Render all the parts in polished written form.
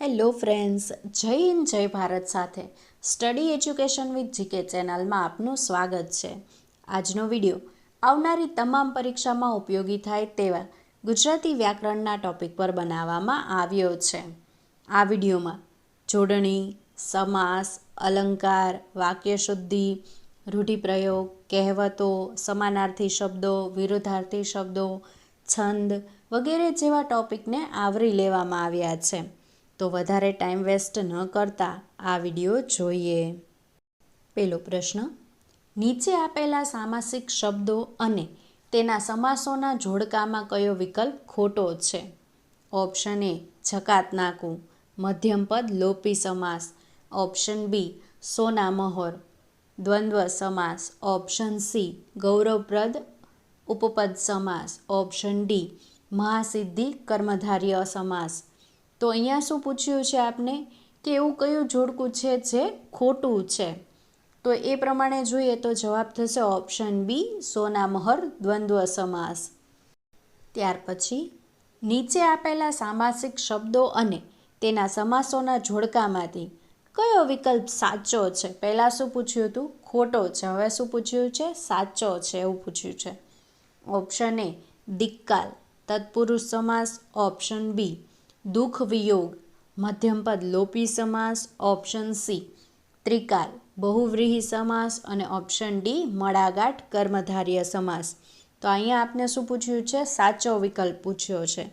Hello friends, જય હિન્દ જય ભારત સાથે સ્ટડી એજ્યુકેશન વિથ જીકે ચેનલમાં આપનું સ્વાગત છે. આજનો વિડીયો આવનારી તમામ પરીક્ષામાં ઉપયોગી થાય તેવા ગુજરાતી વ્યાકરણના ટોપિક પર બનાવવામાં આવ્યો છે. આ વિડીયોમાં જોડણી, સમાસ, અલંકાર, વાક્યશુદ્ધિ, રૂઢિપ્રયોગ, કહેવતો, સમાનાર્થી શબ્દો, વિરુદ્ધાર્થી શબ્દો, છંદ વગેરે જેવા ટોપિકને આવરી લેવામાં આવ્યા છે. તો વધારે ટાઈમ વેસ્ટ ન કરતા આ વિડીયો જોઈએ. પહેલો પ્રશ્ન, નીચે આપેલા સામાસિક શબ્દો અને તેના સમાસોના જોડકામાં કયો વિકલ્પ ખોટો છે? ઓપ્શન એ જકાત નાકું, મધ્યમપદ લોપી સમાસ. ઓપ્શન બી સોનામહોર, દ્વંદ્વ સમાસ. ઓપ્શન સી ગૌરવપ્રદ ઉપપદ સમાસ. ઓપ્શન ડી મહાસિદ્ધિ કર્મધારય સમાસ. તો અહીંયા શું પૂછ્યું છે આપને કે એવું કયું જોડકું છે જે ખોટું છે? તો એ પ્રમાણે જોઈએ તો જવાબ થશે ઓપ્શન બી સોનામહોર દ્વંદ્વ સમાસ. ત્યાર પછી નીચે આપેલા સામાસિક શબ્દો અને તેના સમાસોના જોડકામાંથી કયો વિકલ્પ સાચો છે? પહેલાં શું પૂછ્યું હતું? ખોટો છે. હવે શું પૂછ્યું છે? સાચો છે એવું પૂછ્યું છે. ઓપ્શન એ દિક્કાલ તત્પુરુષ સમાસ. ઓપ્શન બી દુઃખ વિયોગ મધ્યમપદ લોપી સમાસ. ઓપ્શન સી ત્રિકાલ બહુવ્રીહી સમાસ. અને ઓપ્શન ડી મળાગાંઠ કર્મધારય સમાસ. તો અહીંયા આપને શું પૂછ્યું છે? સાચો વિકલ્પ પૂછ્યો છે.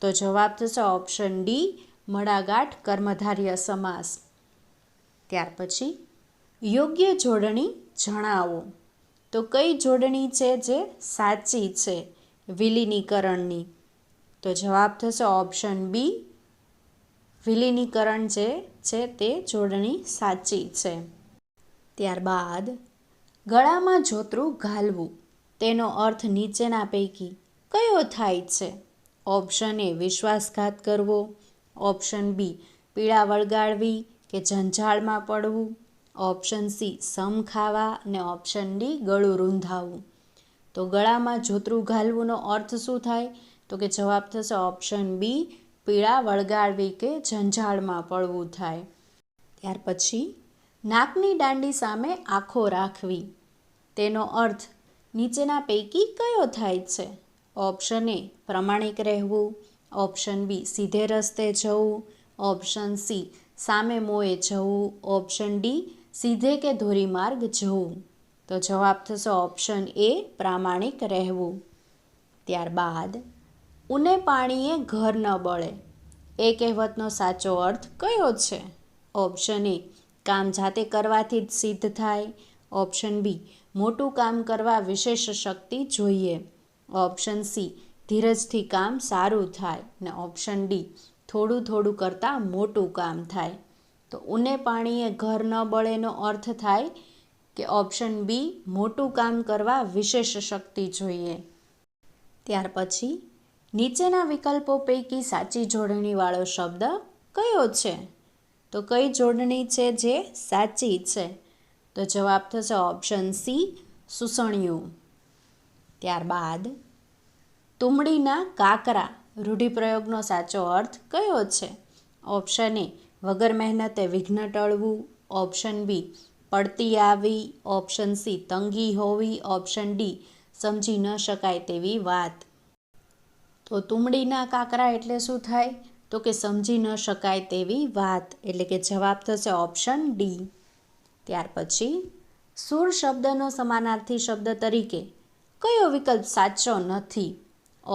તો જવાબ થશે ઓપ્શન ડી મળાગાંઠ કર્મધારય સમાસ. ત્યાર પછી યોગ્ય જોડણી જણાવો. તો કઈ જોડણી છે જે સાચી છે વિલીનીકરણની? તો જવાબ થશે ઓપ્શન બી વિલીનીકરણ જે છે તે જોડણી સાચી છે. ત્યારબાદ ગળામાં જોતરું ઘાલવું તેનો અર્થ નીચેના પૈકી કયો થાય છે? ઓપ્શન એ વિશ્વાસઘાત કરવો. ઓપ્શન બી પીડા વળગાડવી કે જંજાળમાં પડવું. ઓપ્શન સી સમ ખાવા. અને ઓપ્શન ડી ગળું રૂંધાવવું. તો ગળામાં જોતરું ઘાલવુંનો અર્થ શું થાય? તો કે જવાબ થશે ઓપ્શન બી પીડા વળગાડવી કે જંજાળમાં પડવું થાય. ત્યાર પછી નાકની દાંડી સામે આંખો રાખવી તેનો અર્થ નીચેના પૈકી કયો થાય છે? ઓપ્શન એ પ્રમાણિક રહેવું. ઓપ્શન બી સીધે રસ્તે જવું. ઓપ્શન સી સામે મોએ જવું. ઓપ્શન ડી સીધે કે ધોરીમાર્ગ જવું. તો જવાબ થશે ઓપ્શન એ પ્રામાણિક રહેવું. ત્યારબાદ ઉને પાણીએ ઘર ન બળે એ કહેવતનો સાચો અર્થ કયો છે? ઓપ્શન એ કામ જાતે કરવાથી જ સિદ્ધ થાય. ઓપ્શન બી મોટું કામ કરવા વિશેષ શક્તિ જોઈએ. ઓપ્શન સી ધીરજથી કામ સારું થાય. ને ઓપ્શન ડી થોડું થોડું કરતાં મોટું કામ થાય. તો ઉને પાણીએ ઘર ન બળેનો અર્થ થાય કે ઓપ્શન બી મોટું કામ કરવા વિશેષ શક્તિ જોઈએ. ત્યાર પછી નીચેના વિકલ્પો પૈકી સાચી જોડણીવાળો શબ્દ કયો છે? તો કઈ જોડણી છે જે સાચી છે? તો જવાબ થશે ઓપ્શન સી સુસણિયું. ત્યારબાદ તુમડીના કાકરા રૂઢિપ્રયોગનો સાચો અર્થ કયો છે? ઓપ્શન એ વગર મહેનતે વિઘ્ન ટળવું. ઓપ્શન બી પડતી આવી. ઓપ્શન સી તંગી હોવી. ઓપ્શન ડી સમજી ન શકાય તેવી વાત. તો તુમડીના કાકરા એટલે શું થાય? તો કે સમજી ન શકાય તેવી વાત. એટલે કે જવાબ થશે ઓપ્શન ડી. ત્યાર પછી સુર શબ્દનો સમાનાર્થી શબ્દ તરીકે કયો વિકલ્પ સાચો નથી?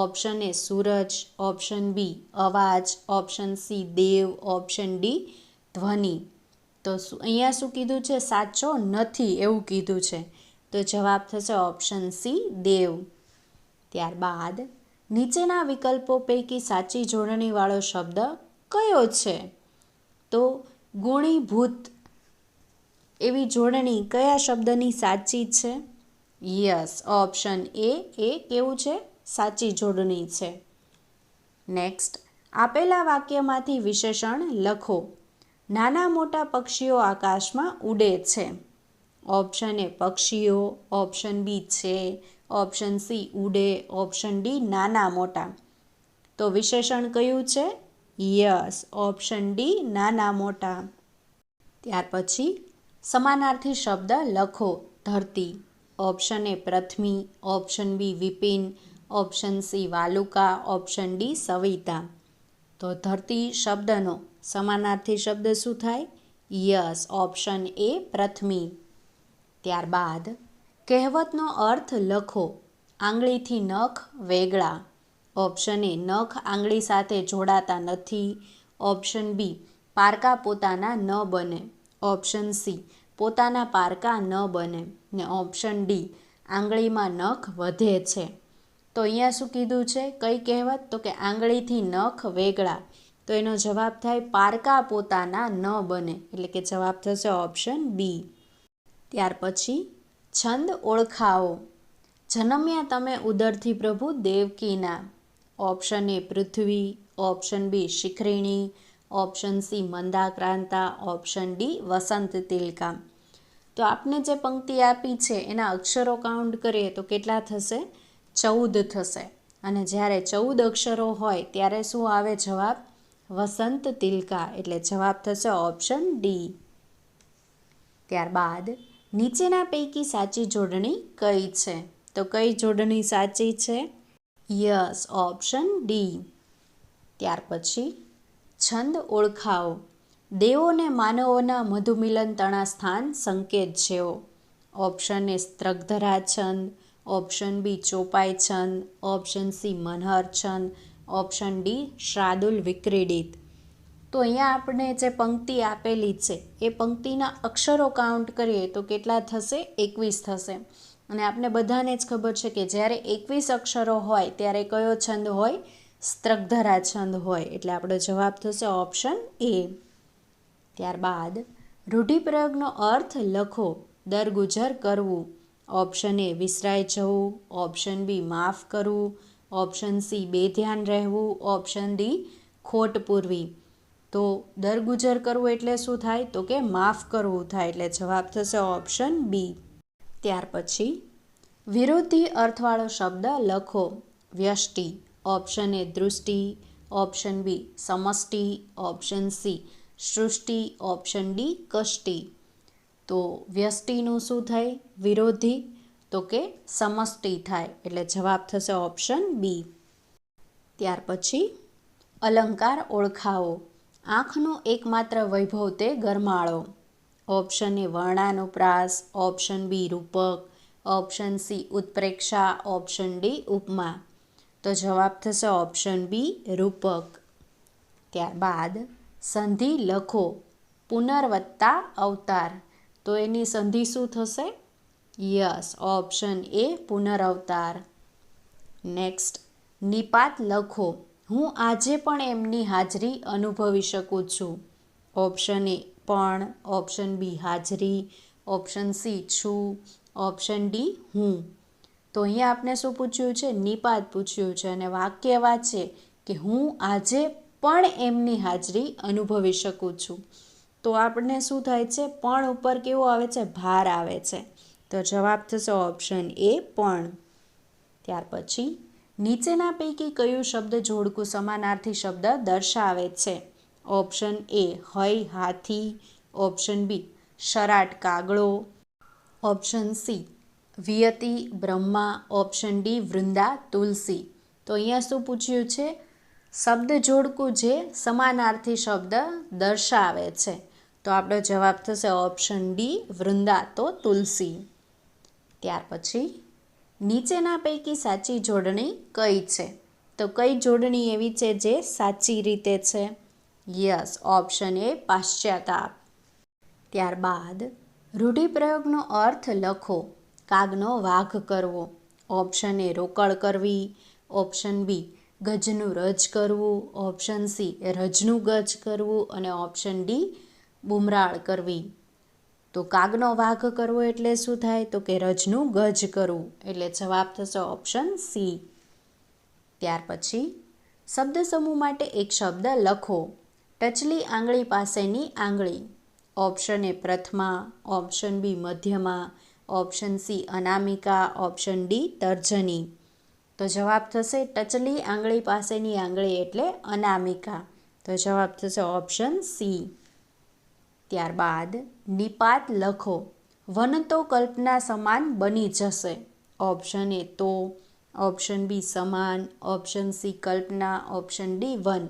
Option A Suraj. Option B અવાજ. ઓપ્શન સી દેવ. ઓપ્શન ડી ધ્વનિ. તો અહીંયા શું કીધું છે? સાચો નથી એવું કીધું છે. તો જવાબ થશે ઓપ્શન સી દેવ. ત્યારબાદ નીચેના વિકલ્પો પૈકી સાચી જોડણીવાળો શબ્દ કયો છે? તો ગુણીભૂત એવી જોડણી કયા શબ્દની સાચી છે? યસ, ઓપ્શન એ કેવું છે? સાચી જોડણી છે. નેક્સ્ટ આપેલા વાક્યમાંથી વિશેષણ લખો. નાના મોટા પક્ષીઓ આકાશમાં ઉડે છે. ઓપ્શન એ પક્ષીઓ. ઓપ્શન બી છે. ઓપ્શન સી ઉડે. ઓપ્શન ડી નાના મોટા. તો વિશેષણ કયું છે? યસ, ઓપ્શન ડી નાના મોટા. ત્યાર પછી સમાનાર્થી શબ્દ લખો. ધરતી. ઓપ્શન એ પૃથ્વી, ઓપ્શન બી વિપિન, ઓપ્શન સી વાલુકા, ઓપ્શન ડી સવિતા. તો ધરતી શબ્દનો સમાનાર્થી શબ્દ શું થાય? યસ, ઓપ્શન એ પૃથ્વી. ત્યારબાદ કહેવતનો અર્થ લખો. આંગળીથી નખ વેગળા. ઓપ્શન એ નખ આંગળી સાથે જોડાતા નથી. ઓપ્શન બી પારકા પોતાના ન બને. ઓપ્શન સી પોતાના પારકા ન બને. ને ઓપ્શન ડી આંગળીમાં નખ વધે છે. તો અહીંયા શું કીધું છે? કઈ કહેવત? તો કે આંગળીથી નખ વેગળા. તો એનો જવાબ થાય પારકા પોતાના ન બને. એટલે કે જવાબ થશે ઓપ્શન બી. ત્યાર પછી છંદ ઓળખાવો. જન્મ્યા તમે ઉદરથી પ્રભુ દેવકીના. ઓપ્શન એ પૃથ્વી, ઓપ્શન બી શિખરિણી, ઓપ્શન સી મંદાક્રાંતા, ઓપ્શન ડી વસંત તિલકા. તો આપને જે પંક્તિ આપી છે એના અક્ષરો કાઉન્ટ કરીએ તો કેટલા થશે? 14 થશે. અને જ્યારે 14 અક્ષરો હોય ત્યારે શું આવે જવાબ? વસંત તિલકા. એટલે જવાબ થશે ઓપ્શન ડી. ત્યારબાદ નીચેના પૈકી સાચી જોડણી કઈ છે? તો કઈ જોડણી સાચી છે? Yes, option D. ત્યાર પછી છંદ ઓળખાવો. દેવોને માનવોના મધુમિલન તણા સ્થાન સંકેત જેવો. ઓપ્શન એ સ્ત્રગધરા છંદ, ઓપ્શન બી ચોપાઈ છંદ, ઓપ્શન સી મનહર છંદ, ઓપ્શન ડી શાર્દુલ વિક્રીડિત. તો અહીંયા આપણે જે પંક્તિ આપેલી છે એ પંક્તિના અક્ષરો કાઉન્ટ કરીએ તો કેટલા થશે? 21 થશે. અને આપણે બધાને જ ખબર છે કે જ્યારે 21 અક્ષરો હોય ત્યારે કયો છંદ હોય? સ્ત્રગધરા છંદ હોય. એટલે આપણો જવાબ થશે ઓપ્શન એ. ત્યારબાદ રૂઢિપ્રયોગનો અર્થ લખો. દરગુજર કરવું. ઓપ્શન એ વિસરાઈ જવું, ઓપ્શન બી માફ કરવું, ઓપ્શન સી બેધ્યાન રહેવું, ઓપ્શન ડી ખોટ પૂરવી. તો દરગુજર કરવું એટલે શું થાય? તો કે માફ કરવું થાય. એટલે જવાબ થશે ઓપ્શન બી. ત્યાર પછી વિરોધી અર્થવાળો શબ્દ લખો. વ્યષ્ટિ. ઓપ્શન એ દૃષ્ટિ, ઓપ્શન બી સમષ્ટિ, ઓપ્શન સી સૃષ્ટિ, ઓપ્શન ડી કષ્ટિ. તો વ્યષ્ટિનું શું થાય? વિરોધી. તો કે સમષ્ટિ થાય. એટલે જવાબ થશે ઓપ્શન બી. ત્યાર પછી અલંકાર ઓળખાવો. આંખનો એકમાત્ર વૈભવ તે ગરમાળો. ઓપ્શન એ વર્ણાનુપ્રાસ, ઓપ્શન બી રૂપક, ઓપ્શન સી ઉત્પ્રેક્ષા, ઓપ્શન ડી ઉપમા. તો જવાબ થશે ઓપ્શન બી રૂપક. ત્યારબાદ સંધિ લખો. પુનર્વત્તા અવતાર. તો એની સંધિ શું થશે? યસ, ઓપ્શન એ પુનરવતાર. નેક્સ્ટ નિપાત લખો. હું આજે પણ એમની હાજરી અનુભવી શકું છું. ઓપ્શન એ પણ, ઓપ્શન બી હાજરી, ઓપ્શન સી છું, ઓપ્શન ડી હું. તો અહીંયા આપણે શું પૂછ્યું છે? નિપાત પૂછ્યું છે. અને વાક્ય વાંચે કે હું આજે પણ એમની હાજરી અનુભવી શકું છું. તો આપણને શું થાય છે? પણ ઉપર કેવો આવે છે? ભાર આવે છે. તો જવાબ થશે ઓપ્શન એ પણ. ત્યાર પછી નીચેના પૈકી કયું શબ્દ જોડકું સમાનાર્થી શબ્દ દર્શાવે છે? ઓપ્શન એ હય હાથી, ઓપ્શન બી શરાટ કાગડો, ઓપ્શન સી વિયતિ બ્રહ્મા, ઓપ્શન ડી વૃંદા તુલસી. તો અહીંયા શું પૂછ્યું છે? શબ્દ જોડકું જે સમાનાર્થી શબ્દ દર્શાવે છે. તો આપણો જવાબ થશે ઓપ્શન ડી વૃંદા તો તુલસી. ત્યાર પછી નીચેના પૈકી સાચી જોડણી કઈ છે? તો કઈ જોડણી એવી છે જે સાચી રીતે છે? યસ, ઓપ્શન એ પાશ્ચાતાપ. ત્યારબાદ રૂઢિપ્રયોગનો અર્થ લખો. કાગનો વાઘ કરવો. ઓપ્શન એ રોકડ કરવી, ઓપ્શન બી ગજનું રજ કરવું, ઓપ્શન સી રજનું ગજ કરવું અને ઓપ્શન ડી બુમરાળ કરવી. તો કાગનો વાઘ કરવો એટલે શું થાય? તો કે રજનું ગજ કરવું. એટલે જવાબ થશે ઓપ્શન સી. ત્યાર પછી શબ્દ સમૂહ માટે એક શબ્દ લખો. ટચલી આંગળી પાસેની આંગળી. ઓપ્શન એ પ્રથમા, ઓપ્શન બી મધ્યમા, ઓપ્શન સી અનામિકા, ઓપ્શન ડી તર્જની. તો જવાબ થશે ટચલી આંગળી પાસેની આંગળી એટલે અનામિકા. તો જવાબ થશે ઓપ્શન સી. ત્યારબાદ નિપાત લખો. વન તો કલ્પના સમાન બની જશે. ઓપ્શન એ તો, ઓપ્શન બી સમાન, ઓપ્શન સી કલ્પના, ઓપ્શન ડી વન.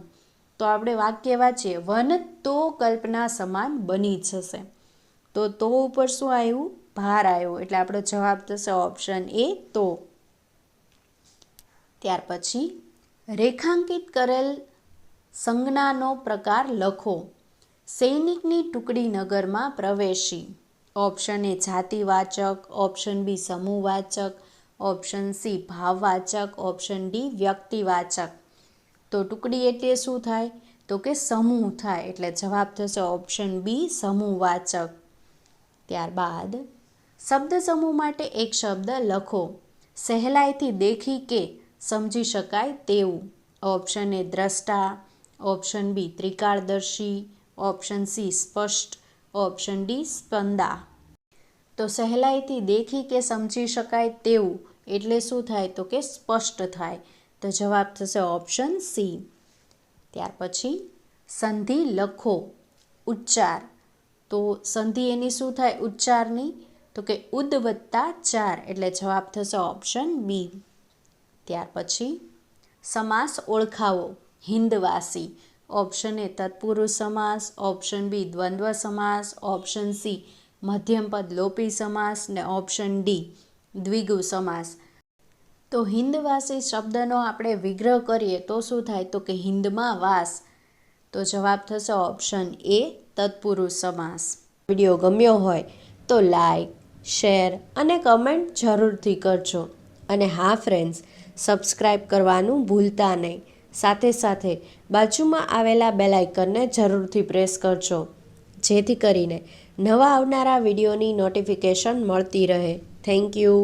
તો આપણે વાક્ય વાંચીએ, વન તો કલ્પના સમાન બની જશે. તો ઉપર શું આવ્યું? ભાર આવ્યો, એટલે આપણો જવાબ થશે ઓપ્શન એ તો. ત્યાર પછી રેખાંકિત કરેલ સંજ્ઞાનો પ્રકાર લખો. સૈનિકની ટુકડી નગરમાં પ્રવેશી. ઓપ્શન એ જાતિવાચક, ઓપ્શન બી સમૂહવાચક, ઓપ્શન સી ભાવવાચક, ઓપ્શન ડી વ્યક્તિવાચક. તો ટુકડી એટલે શું થાય? તો કે સમૂહ થાય, એટલે જવાબ થશે ઓપ્શન બી સમૂહવાચક. ત્યારબાદ શબ્દ સમૂહ માટે એક શબ્દ લખો. સહેલાઈથી દેખી કે સમજી શકાય તેવું. ઓપ્શન એ દ્રષ્ટા, ઓપ્શન બી ત્રિકાળદર્શી, ઓપ્શન સી સ્પષ્ટ, ઓપ્શન ડી સ્પંદા. તો સહેલાઈથી દેખી કે સમજી શકાય તેવું એટલે શું થાય? તો કે સ્પષ્ટ થાય. તો જવાબ થશે ઓપ્શન સી. ત્યાર પછી સંધિ લખો. ઉચ્ચાર. તો સંધિ એની શું થાય ઉચ્ચારની? તો કે ઉદ વત્તા ચાર, એટલે જવાબ થશે ઓપ્શન બી. ત્યાર પછી સમાસ ઓળખાવો. હિંદવાસી. ઓપ્શન એ તત્પુરુષ સમાસ, ઓપ્શન બી દ્વંદ્વ સમાસ, ઓપ્શન સી મધ્યમપદ લોપી સમાસ ને ઓપ્શન ડી દ્વિગુ સમાસ. તો હિંદવાસી શબ્દનો આપણે વિગ્રહ કરીએ તો શું થાય? તો કે હિંદમાં વાસ. તો જવાબ થશે ઓપ્શન એ તત્પુરુષ સમાસ. વિડીયો ગમ્યો હોય તો લાઈક, શેર અને કમેન્ટ જરૂરથી કરજો. અને હા ફ્રેન્ડ્સ, સબસ્ક્રાઈબ કરવાનું ભૂલતા નહીં. સાથે સાથે બાજુમાં આવેલા બેલ આઇકનને જરૂરથી પ્રેસ કરજો, જેથી કરીને નવા આવનારા વિડીયોની નોટિફિકેશન મળતી રહે. Thank you.